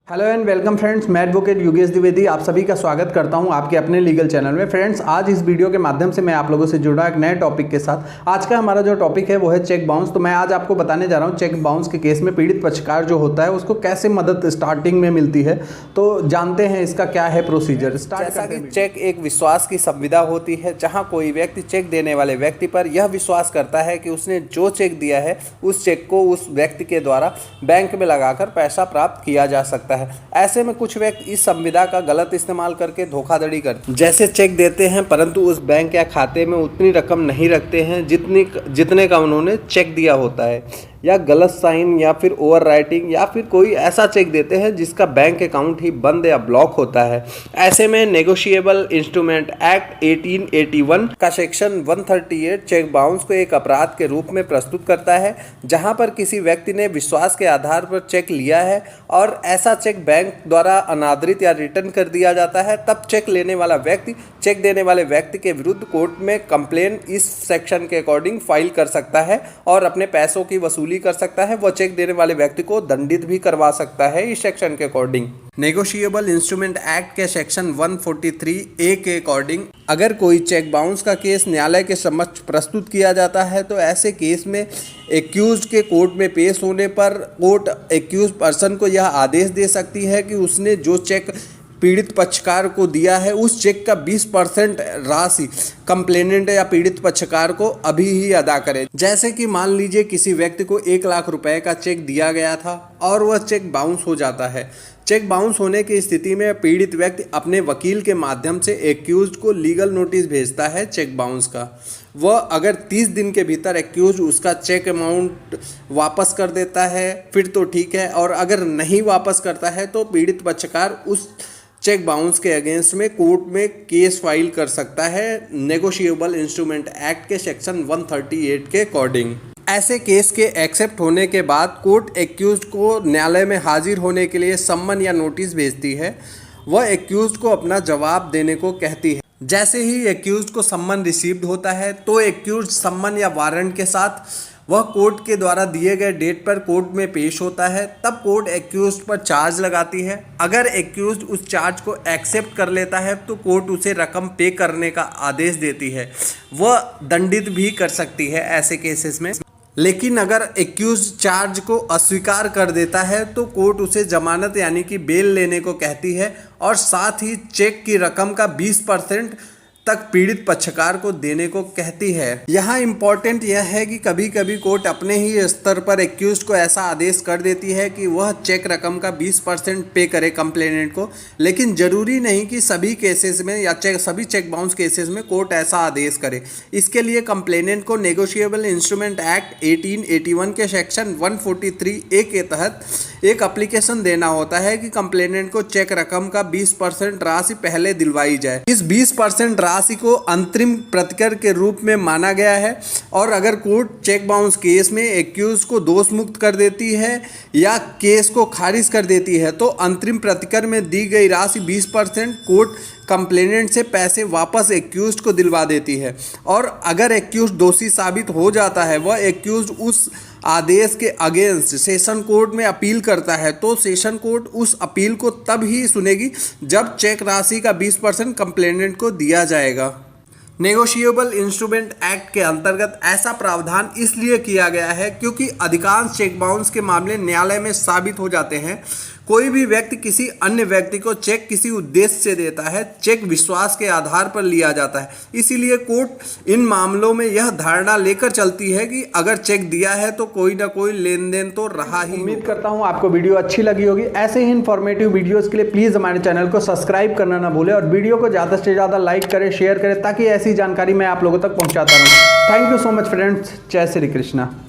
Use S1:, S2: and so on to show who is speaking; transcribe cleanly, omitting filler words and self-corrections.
S1: Hello and welcome friends, मैं advocate Yogesh Dwivedi आप सभी का स्वागत करता हूं आपके अपने लीगल चैनल में। फ्रेंड्स, आज इस वीडियो के माध्यम से मैं आप लोगों से जुड़ा एक नए टॉपिक के साथ। आज का हमारा जो टॉपिक है वो है चेक बाउंस। तो मैं आज आपको बताने जा रहा हूं चेक बाउंस के केस में पीड़ित पक्षकार जो होता है उसको कैसे मदद स्टार्टिंग में मिलती है। तो जानते हैं इसका क्या है प्रोसीजर।
S2: जैसा कि चेक एक विश्वास की संविदा होती है, जहां कोई व्यक्ति चेक देने वाले व्यक्ति पर यह विश्वास करता है कि उसने जो चेक दिया है उस चेक को उस व्यक्ति के द्वारा बैंक में लगाकर पैसा प्राप्त किया जा सकता है। ऐसे में कुछ व्यक्ति इस संविदा का गलत इस्तेमाल करके धोखाधड़ी करते हैं। जैसे चेक देते हैं परंतु उस बैंक या खाते में उतनी रकम नहीं रखते हैं जितने का उन्होंने चेक दिया होता है, या गलत साइन या फिर ओवर राइटिंग या फिर कोई ऐसा चेक देते हैं जिसका बैंक अकाउंट ही बंद या ब्लॉक होता है। ऐसे में नेगोशिएबल इंस्ट्रूमेंट एक्ट 1881 का सेक्शन 138 चेक बाउंस को एक अपराध के रूप में प्रस्तुत करता है, जहां पर किसी व्यक्ति ने विश्वास के आधार पर चेक लिया है और ऐसा चेक बैंक द्वारा अनादरित या रिटर्न कर दिया जाता है, तब चेक लेने वाला व्यक्ति चेक देने वाले व्यक्ति के विरुद्ध कोर्ट में कंप्लेन इस सेक्शन के अकॉर्डिंग फाइल कर सकता है और अपने पैसों की वसूली कर सकता है। वह चेक देने वाले व्यक्ति को दंडित भी करवा सकता है इस सेक्शन के अकॉर्डिंग। नेगोशिएबल इंस्ट्रूमेंट एक्ट के सेक्शन 143A के अकॉर्डिंग अगर कोई चेक बाउंस का केस न्यायालय के समक्ष प्रस्तुत किया जाता है तो ऐसे केस में एक्यूज्ड के कोर्ट में पेश होने पर कोर्ट एक्यूज्ड पर्सन को यह आदेश दे सकती है कि उसने जो चेक पीड़ित पक्षकार को दिया है उस चेक का 20% राशि कंप्लेनेंट या पीड़ित पक्षकार को अभी ही अदा करे। जैसे कि मान लीजिए किसी व्यक्ति को 1 लाख रुपए का चेक दिया गया था और वह चेक बाउंस हो जाता है। चेक बाउंस होने की स्थिति में पीड़ित व्यक्ति अपने वकील के माध्यम से एक्यूज्ड को लीगल नोटिस भेजता है चेक बाउंस का। वह अगर 30 दिन के भीतर एक्यूज्ड उसका चेक अमाउंट वापस कर देता है फिर तो ठीक है, और अगर नहीं वापस करता है तो पीड़ित पक्षकार उस चेक बाउंस के अगेंस्ट में कोर्ट में केस फाइल कर सकता है नेगोशिएबल इंस्ट्रूमेंट एक्ट के सेक्शन 138 के अकॉर्डिंग। ऐसे केस के एक्सेप्ट होने के बाद कोर्ट एक्यूज्ड को न्यायालय में हाजिर होने के लिए सम्मन या नोटिस भेजती है। वह एक्यूज्ड को अपना जवाब देने को कहती है। जैसे ही एक्यूज्ड को सम्मन रिसीव्ड होता है तो एक्यूज्ड सम्मन या वारंट के साथ वह कोर्ट के द्वारा दिए गए डेट पर कोर्ट में पेश होता है। तब कोर्ट एक्यूज्ड पर चार्ज लगाती है। अगर एक्यूज्ड उस चार्ज को एक्सेप्ट कर लेता है तो कोर्ट उसे रकम पे करने का आदेश देती है। वह दंडित भी कर सकती है ऐसे केसेस में। लेकिन अगर एक्यूज्ड चार्ज को अस्वीकार कर देता है तो कोर्ट उसे जमानत यानी कि बेल लेने को कहती है और साथ ही चेक की रकम का 20% तक पीड़ित पक्षकार को देने को कहती है। यहाँ इम्पॉर्टेंट यह है कि कभी कभी कोर्ट अपने ही स्तर पर एक्यूज्ड को ऐसा आदेश कर देती है कि वह चेक रकम का 20% पे करे कंप्लेनेंट को, लेकिन जरूरी नहीं कि सभी केसेस में या सभी चेक बाउंस केसेस में कोर्ट ऐसा आदेश करे। इसके लिए कंप्लेनेंट को नेगोशिएबल इंस्ट्रूमेंट एक्ट 1881 के सेक्शन 143A के तहत एक एप्लीकेशन देना होता है कि कंप्लेनेंट को चेक रकम का 20% राशि पहले दिलवाई जाए। इस 20% राशि को अंतरिम प्रतिकर के रूप में माना गया है और अगर कोर्ट चेक बाउंस केस में एक्यूज को दोष मुक्त कर देती है या केस को खारिज कर देती है तो अंतरिम प्रतिकर में दी गई राशि 20% कोर्ट कंप्लेनेंट से पैसे वापस एक्यूज्ड को दिलवा देती है। और अगर एक्यूज्ड दोषी साबित हो जाता है वह एक्यूज्ड उस आदेश के अगेंस्ट सेशन कोर्ट में अपील करता है तो सेशन कोर्ट उस अपील को तब ही सुनेगी जब चेक राशि का 20% कंप्लेनेंट को दिया जाएगा। नेगोशिएबल इंस्ट्रूमेंट एक्ट के अंतर्गत ऐसा प्रावधान इसलिए किया गया है क्योंकि अधिकांश चेक बाउंस के मामले न्यायालय में साबित हो जाते हैं। कोई भी व्यक्ति किसी अन्य व्यक्ति को चेक किसी उद्देश्य से देता है, चेक विश्वास के आधार पर लिया जाता है। इसीलिए कोर्ट इन मामलों में यह धारणा लेकर चलती है कि अगर चेक दिया है तो कोई ना कोई लेन देन तो रहा ही।
S1: उम्मीद करता हूं आपको वीडियो अच्छी लगी होगी। ऐसे ही इन्फॉर्मेटिव वीडियोस के लिए प्लीज़ हमारे चैनल को सब्सक्राइब करना ना भूलें और वीडियो को ज़्यादा से ज़्यादा लाइक करें, शेयर करें ताकि ऐसी जानकारी मैं आप लोगों तक पहुँचाता रहूँ। Thank you so much friends. जय श्री कृष्णा।